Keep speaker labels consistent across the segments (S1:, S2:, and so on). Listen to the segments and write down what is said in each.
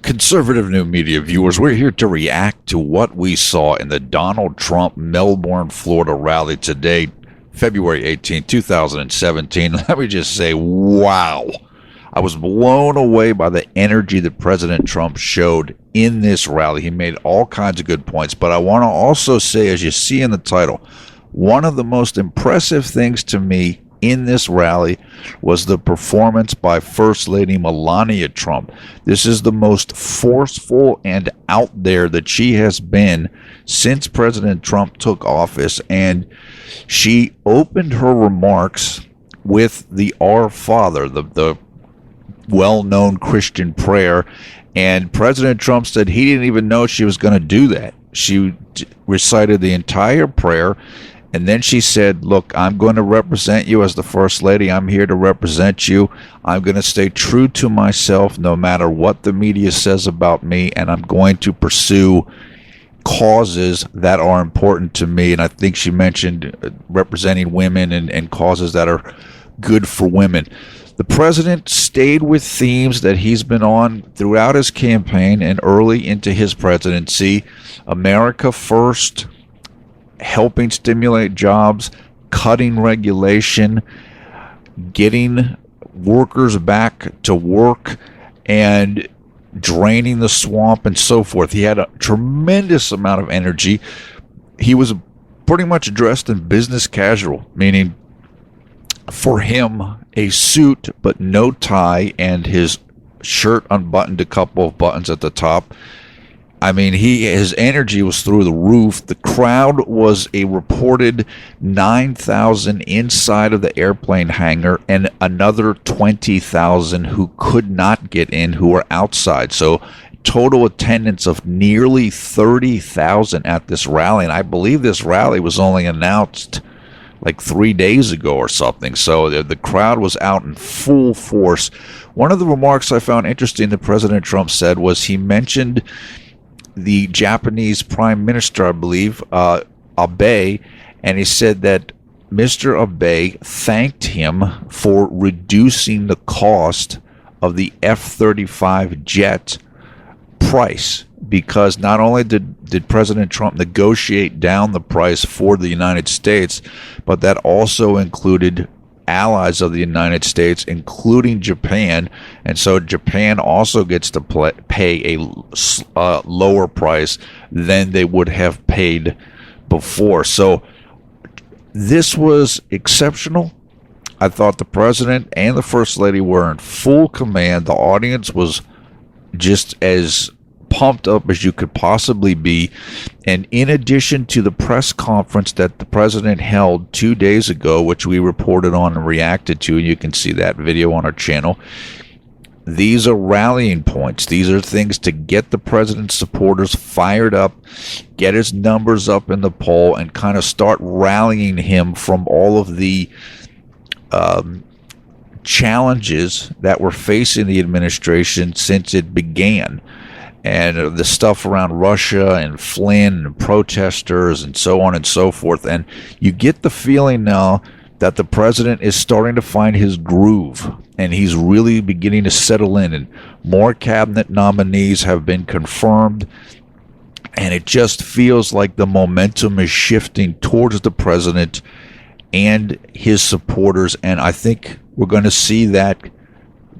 S1: Conservative New Media viewers, we're here to react to what we saw in the Donald Trump Melbourne, Florida rally today, February 18, 2017. Let me just say, wow. I was blown away by the energy that President Trump showed in this rally. He made all kinds of good points, but I want to also say, as you see in the title, one of the most impressive things to me in this rally was the performance by First Lady Melania Trump. This is the most forceful and out there that she has been since President Trump took office, and she opened her remarks with the Our Father, the well-known Christian prayer, and President Trump said he didn't even know she was going to do that. She recited the entire prayer, and then she said, look, I'm going to represent you as the First Lady. I'm here to represent you. I'm going to stay true to myself no matter what the media says about me, and I'm going to pursue causes that are important to me. And I think she mentioned representing women and causes that are good for women. The president stayed with themes that he's been on throughout his campaign and early into his presidency. America first, helping stimulate jobs, cutting regulation, getting workers back to work, and draining the swamp and so forth. He had a tremendous amount of energy. He was pretty much dressed in business casual, meaning for him, a suit but no tie, and his shirt unbuttoned, a couple of buttons at the top. I mean, his energy was through the roof. The crowd was a reported 9,000 inside of the airplane hangar and another 20,000 who could not get in, who were outside. So total attendance of nearly 30,000 at this rally. And I believe this rally was only announced like 3 days ago or something. So the crowd was out in full force. One of the remarks I found interesting that President Trump said was he mentioned the Japanese Prime Minister, I believe, Abe, and he said that Mr. Abe thanked him for reducing the cost of the F-35 jet price, because not only did President Trump negotiate down the price for the United States, but that also included allies of the United States, including Japan, and so Japan also gets to pay a lower price than they would have paid before. So this was exceptional. I thought the president and the First Lady were in full command. The audience was just as pumped up as you could possibly be. And in addition to the press conference that the president held 2 days ago, which we reported on and reacted to, and you can see that video on our channel, these are rallying points. These are things to get the president's supporters fired up, get his numbers up in the poll, and kind of start rallying him from all of the challenges that were facing the administration since it began. And the stuff around Russia and Flynn and protesters and so on and so forth. And you get the feeling now that the president is starting to find his groove, and he's really beginning to settle in, and more cabinet nominees have been confirmed, and it just feels like the momentum is shifting towards the president and his supporters. And I think we're going to see that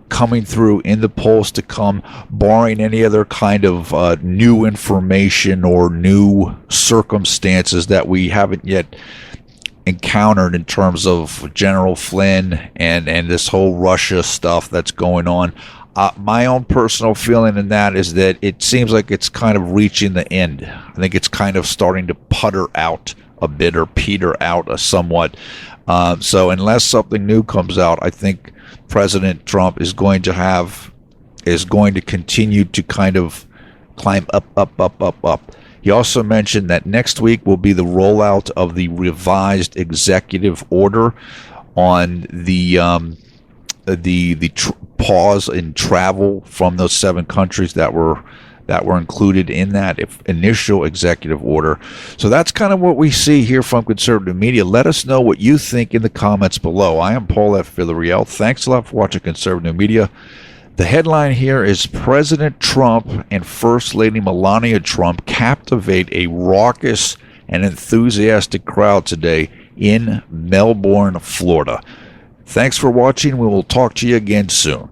S1: coming through in the polls to come, barring any other kind of new information or new circumstances that we haven't yet encountered in terms of General Flynn and this whole Russia stuff that's going on. My own personal feeling in that is that it seems like it's kind of reaching the end. I think it's kind of starting to putter out a bit, or peter out somewhat. So unless something new comes out, I think President Trump is going to continue to kind of climb up. He also mentioned that next week will be the rollout of the revised executive order on the pause in travel from those 7 countries that were included in that initial executive order. So that's kind of what we see here from Conservative Media. Let us know what you think in the comments below. I am Paul F. Villarreal. Thanks a lot for watching Conservative Media. The headline here is President Trump and First Lady Melania Trump captivate a raucous and enthusiastic crowd today in Melbourne, Florida. Thanks for watching. We will talk to you again soon.